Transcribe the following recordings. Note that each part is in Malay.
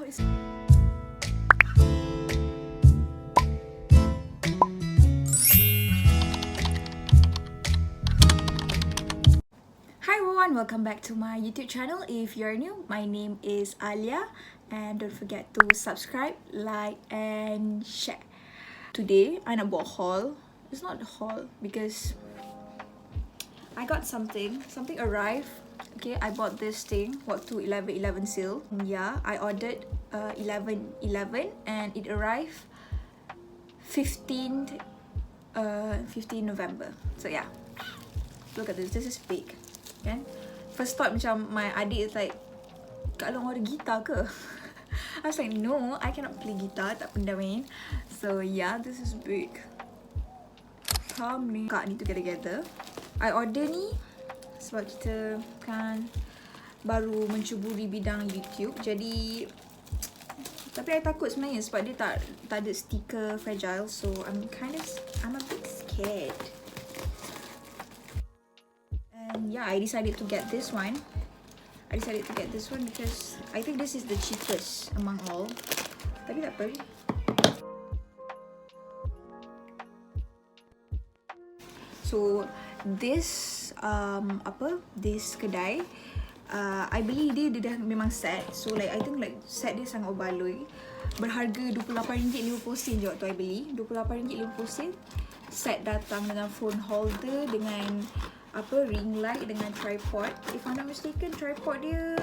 it's... Hi everyone, welcome back to my YouTube channel. If you're new, my name is Aleeya, and don't forget to subscribe, like and share. Today, I nak buat haul. It's not a haul because I got something arrived. Okay, I bought this thing waktu 11/11 sale. Yeah, I ordered 11/11 and it arrived 15 November. So yeah, look at this. This is big. Kan? First thought macam my adik is like, Kak Long order gitar ke? I was like, no, I cannot play guitar, tak pandai main. So yeah, this is big. Come ni, Kak ni together. I order ni sebab kita kan baru mencuburi bidang YouTube. Jadi tapi I takut sebenarnya sebab dia tak ada stiker fragile. So I'm a bit scared. And yeah, I decided to get this one. Because I think this is the cheapest among all. Tapi tak apa. So this this kedai I beli dia dah memang set. So like I think like set dia sangat berbaloi. Berharga RM28.50 je waktu I beli. RM28.50. Set datang dengan phone holder, dengan ring light, dengan tripod. If I'm not mistaken, tripod dia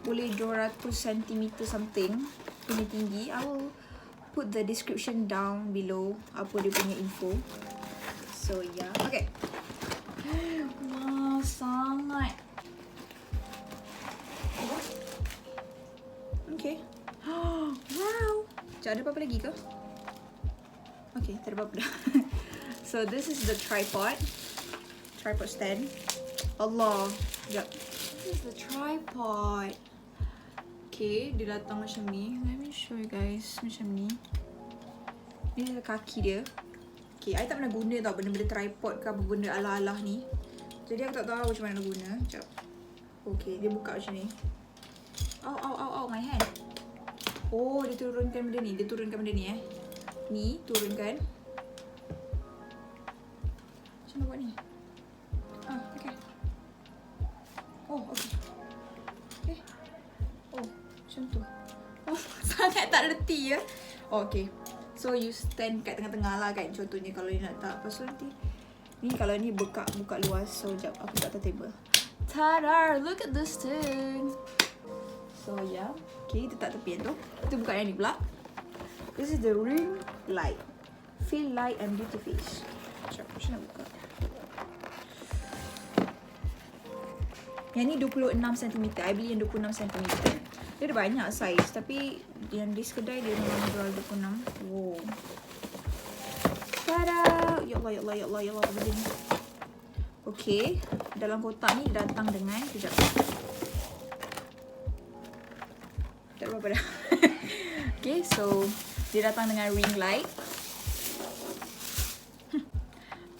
boleh 200 cm something punya tinggi. I will put the description down below apa dia punya info. So yeah, okay. Wow, sangat. Okay. Wow. Sekejap, ada apa-apa lagi ke? Okay, tak ada apa-apa dah. So this is the tripod stand. Allah. Sekejap. This is the tripod. Okay, dia datang macam ni. Let me show you guys. Macam ni. Ini adalah kaki dia. Okay, I tak pernah guna tau benda-benda tripod ke apa benda ala-ala ni. Jadi aku tak tahu macam mana nak guna. Sekejap. Okay, dia buka macam ni. Ow, my hand. Oh, dia turunkan benda ni. Ni, turunkan. Macam mana buat ni? Okay. Oh, okay. Okay. Oh, macam tu. Oh, sangat tak reti ya. Oh, okay. So you stand kat tengah-tengah lah kan, contohnya kalau ni nak tak. Lepas tu nanti ni kalau ni buka luas. So sekejap aku letak atas table. Tada! Look at this thing. So yeah. Okay, kita tak tepi tu. Kita buka yang ni pula. This is the ring light. Feel light and beauty face. Sekejap, macam nak buka. Yang ni 26 cm. I beli yang 26 cm. Dia ada banyak saiz, tapi yang di kedai dia memang jual 26. Wow. Tada! Ya Allah, benda ni. Okay, dalam kotak ni datang dengan sekejap. Tak ada apa-apa dah. Okay, so dia datang dengan ring light.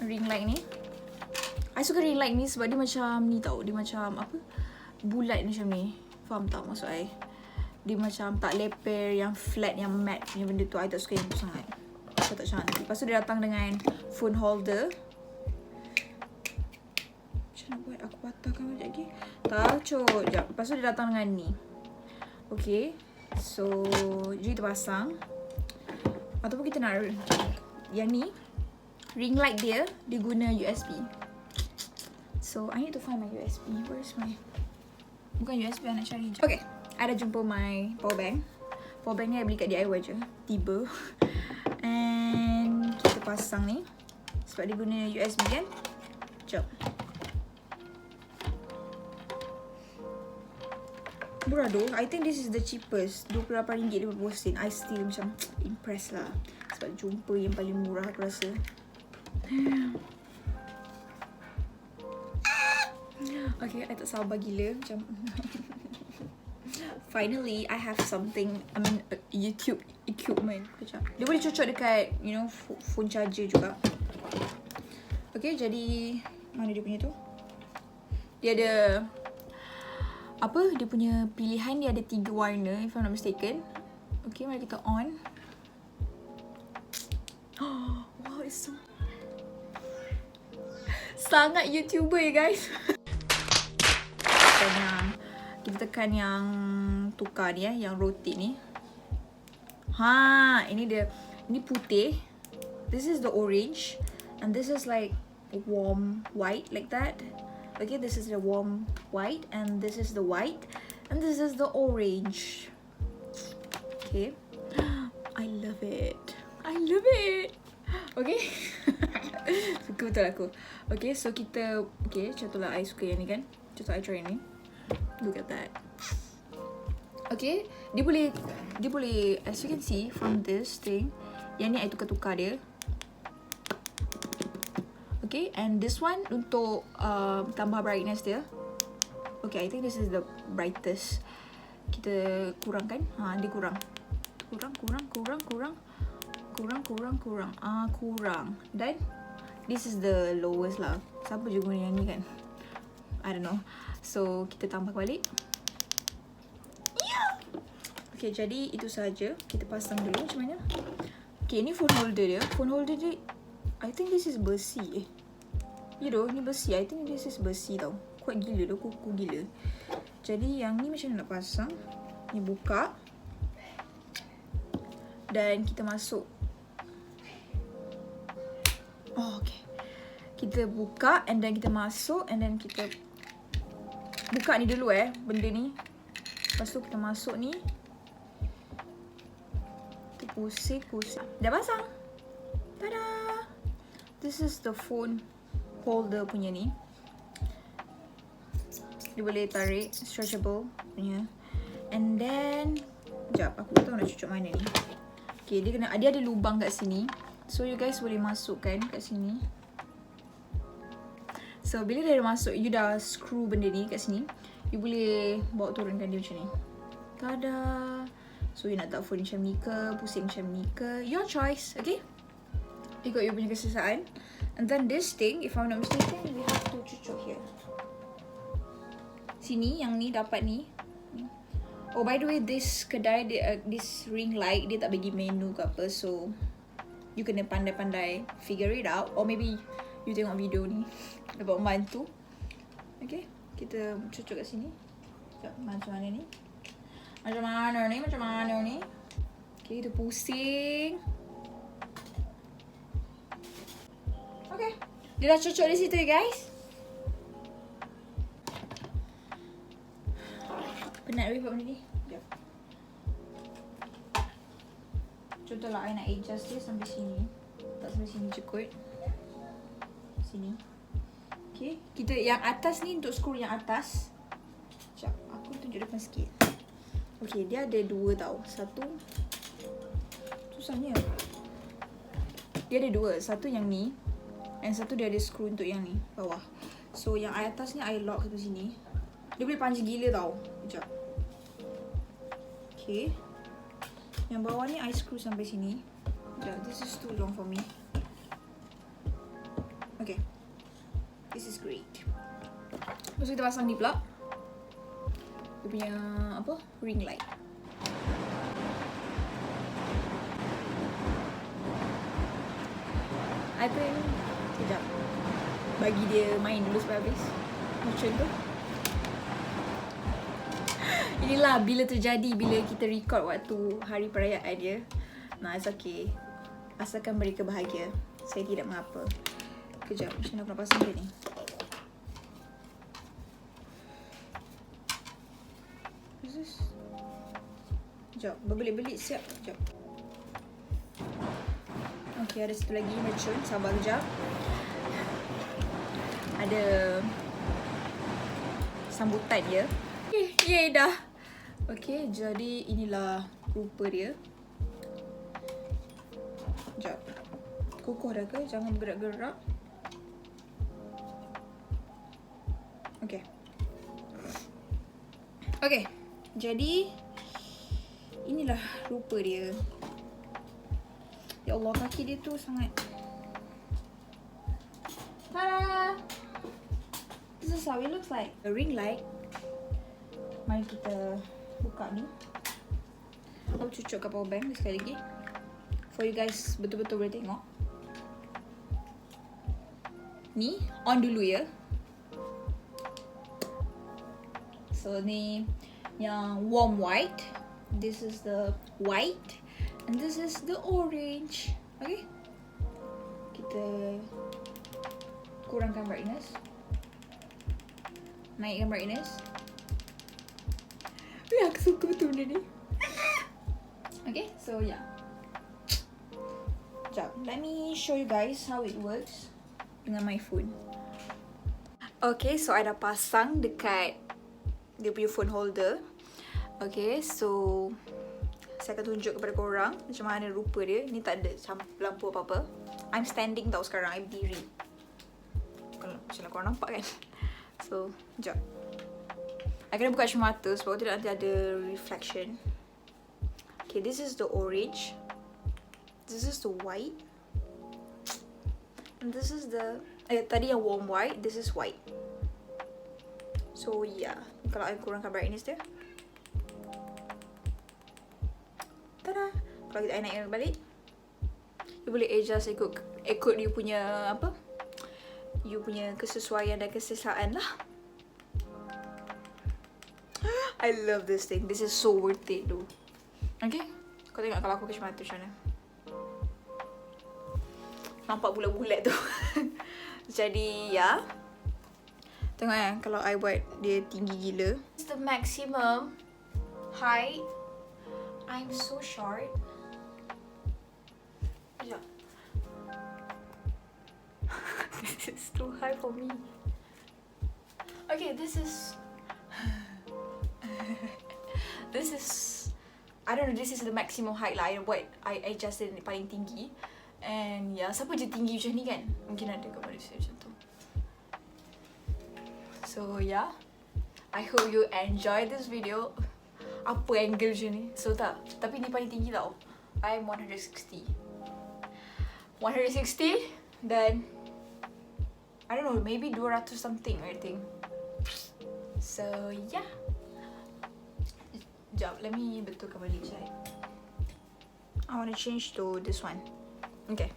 Ring light ni. I suka ring light ni sebab dia macam ni tau. Dia macam apa? Bulat macam ni. Faham tak maksud I? Dia macam tak leper, yang flat, yang matte punya benda tu. I tak suka yang tu sangat. Aku tak cantik. Lepas tu dia datang dengan phone holder. Macam nak buat? Aku patahkan sekejap lagi. Tacuk. Sekejap. Lepas tu dia datang dengan ni. Okay. So, jadi terpasang. Ataupun kita nak yang ni, ring light dia guna USB. So, I need to find my USB. Where's my... Bukan USB, I nak cari je. Okay. I dah jumpa my power bank. Power bank ni I beli kat DIY je. Tiba. And kita pasang ni. Sebab dia guna USB kan. Sekejap. Murah tu. I think this is the cheapest. RM28.50. I still macam impressed lah. Sebab jumpa yang paling murah aku rasa. Okay, I tak sabar gila. Macam finally, I have something, YouTube equipment. Sekejap. Dia boleh cocok dekat, phone charger juga. Okay, jadi mana dia punya tu? Dia ada apa, dia punya pilihan dia ada 3 warna if I'm not mistaken. Okay, mari kita on. Wow, it's so sangat YouTuber ya guys. Kita tekan yang tukar ni yang rotate ni. Ini dia. Ini putih. This is the orange and this is like warm white like that. Okay, this is the warm white and this is the white and this is the orange. Okay. I love it. I love it. Okay. Suka betul aku. Okay, so kita contohlah I suka yang ni kan. Contoh I try yang ni. Look at that. Okay, dia boleh as you can see from this thing, yang ni I tukar-tukar dia. Okay, and this one untuk tambah brightness dia. Okay, I think this is the brightest. Kita kurangkan. Dia kurang. Kurang. Dan this is the lowest lah. Siapa je guna yang ni kan? I don't know. So, kita tambah balik. Yeah! Okay, jadi itu saja. Kita pasang dulu macam mana. Okay, ni phone holder dia. Phone holder dia, I think this is besi. You know, ni besi. I think this is besi tau. Kuat gila tu, kuku gila. Jadi, yang ni macam mana nak pasang. Ni buka. Dan kita masuk. Oh, okay. Kita buka and then kita masuk and then kita buka ni dulu benda ni. Lepas tu kita masuk ni. Kita pusing. Dah pasang. Tada! This is the phone holder punya ni. Dia boleh tarik, stretchable punya. And then sekejap, aku tak tahu nak cucuk mana ni. Okay, dia ada lubang kat sini. So you guys boleh masukkan kat sini. So bila dia dah masuk, you dah screw benda ni kat sini. You boleh bawa turunkan dia macam ni. Tada! So you nak tak phone macam ni ke, pusing macam ni ke, your choice, okay? Ikut you punya keselesaan. And then this thing, if I'm not mistaken, we have to cucuk here. Sini, yang ni dapat ni. Oh, by the way, this kedai, this ring light, dia tak bagi menu ke apa. So, you kena pandai-pandai figure it out. Or maybe you tengok video ni dapat membantu. Okay, kita cucuk kat sini. Sekejap, macam mana ni? Macam mana ni? Okay, kita pusing. Okay, dia dah cucuk di situ guys. Penat buat benda ni. Sekejap. Contohlah I nak adjust dia sampai sini. Tak sampai sini cukup. Sini. Okay, kita yang atas ni untuk skru yang atas. Sekejap, aku tunjuk depan sikit. Okay, dia ada 2 tau. Satu, susahnya. Dia ada 2. Satu yang ni. And satu dia ada skru untuk yang ni, bawah. So yang atas ni I lock sampai sini. Dia boleh panjang gila tau. Sekejap. Okay. Yang bawah ni I screw sampai sini. Sekejap, this is too long for me. Okay. This is great. Lepas tu kita pasang ni pula. Dia punya apa? Ring light. I think sekejap. Bagi dia main dulu sampai habis. Macam tu. Inilah bila terjadi bila kita record waktu hari perayaan dia. Nah, it's okay. Asalkan mereka bahagia, saya tidak mengapa. Kejap, macam mana aku nak pasang dia ni? What's this? Sekejap, berbelit-belit siap. Sekejap. Okay, ada satu lagi mercun. Sabar kejap. Ada sambutan dia. Yeay, dah. Okay, jadi inilah rupa dia. Sekejap. Kukuh dah ke? Jangan bergerak-gerak. Okay. Okay, jadi inilah rupa dia. Ya Allah, kaki dia tu sangat. Tada! This is how it looks like. The ring light Mari kita buka ni. Aku cucukkan power bank sekali lagi, for you guys betul-betul boleh tengok. Ni on dulu ya. So ni yang warm white, this is the white, and this is the orange. Okay, kita kurangkan brightness, naikkan brightness. Aku suka betul benda ni. Okay, so yeah. Sekejap, let me show you guys how it works dengan my phone. Okay, so I dah pasang dekat dia punya phone holder. Okay, so saya akan tunjuk kepada korang macam mana rupa dia. Ni tak ada lampu apa-apa. I'm standing tau sekarang, I berdiri. Kalau macam korang nampak kan. So, sekejap. I kena buka cermin mata sebab tidak nanti ada reflection. Okay, this is the orange. This is the white. And this is the... tadi yang warm white, this is white. So, yeah. Kalau I kurangkan brightness dia. Tada! Kalau kita naikkan balik, you boleh adjust ikut you punya apa? You punya kesesuaian dan keselesaan lah. I love this thing. This is so worth it though. Okay? Kau tengok kalau aku kecil mata macam mana. Nampak bulat-bulat tu. Jadi, ya. Tengok kan, kalau I buat dia tinggi gila. It's the maximum height. I'm so short. Sekejap. This is too high for me. Okay, this is... this is... I don't know, this is the maximum height lah. I adjusted ni paling tinggi. And yeah, siapa je tinggi macam ni kan? Mungkin ada kat Malaysia macam tu. So yeah, I hope you enjoy this video. Apa angle macam ni? So tak, tapi ni paling tinggi tau. I'm 160. 160 dan I don't know, maybe 200 something I think. So yeah. Sekejap, let me betulkan balik sekejap. I want to change to this one. Okay.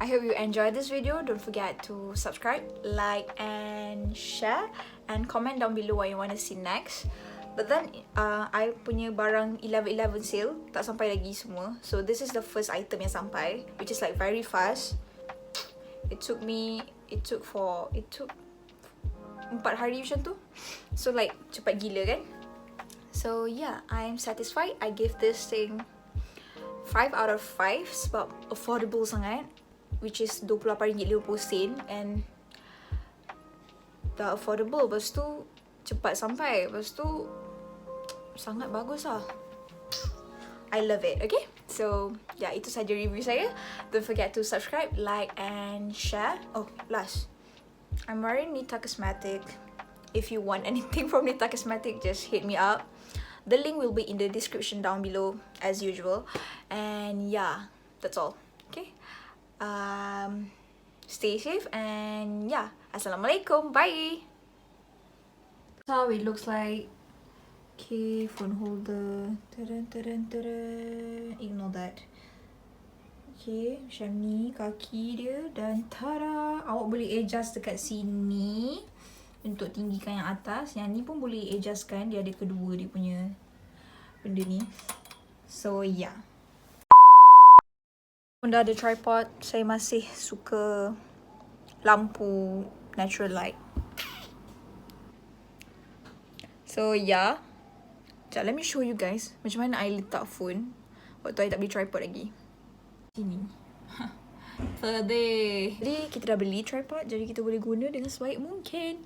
I hope you enjoyed this video. Don't forget to subscribe, like and share, and comment down below what you want to see next. But then I punya barang 11/11 sale tak sampai lagi semua. So this is the first item yang sampai, which is like very fast. It took 4 hari macam tu. So like cepat gila kan? So yeah, I'm satisfied. I give this thing 5 out of 5 sebab affordable sangat, which is RM28.50 and dah affordable, lepas tu cepat sampai, lepas tu sangat bagus lah. I love it. Okay, so yeah, itu saja review saya. Don't forget to subscribe, like and share. Oh, last, I'm wearing Nita Cosmetic. If you want anything from Nita Cosmetic, just hit me up. The link will be in the description down below as usual. And yeah, that's all. Okay, stay safe and yeah, Assalamualaikum, bye. That's how it looks like. Okay, phone holder. Ignore that. Okay, macam ni kaki dia. Dan tada, awak boleh adjust dekat sini untuk tinggikan yang atas. Yang ni pun boleh adjustkan. Dia ada kedua dia punya benda ni. So yeah. Dah ada tripod, saya masih suka lampu natural light. So yeah. Sekejap, let me show you guys macam mana I letak phone waktu I tak beli tripod lagi. Sini. Jadi kita dah beli tripod, jadi kita boleh guna dengan sebaik mungkin.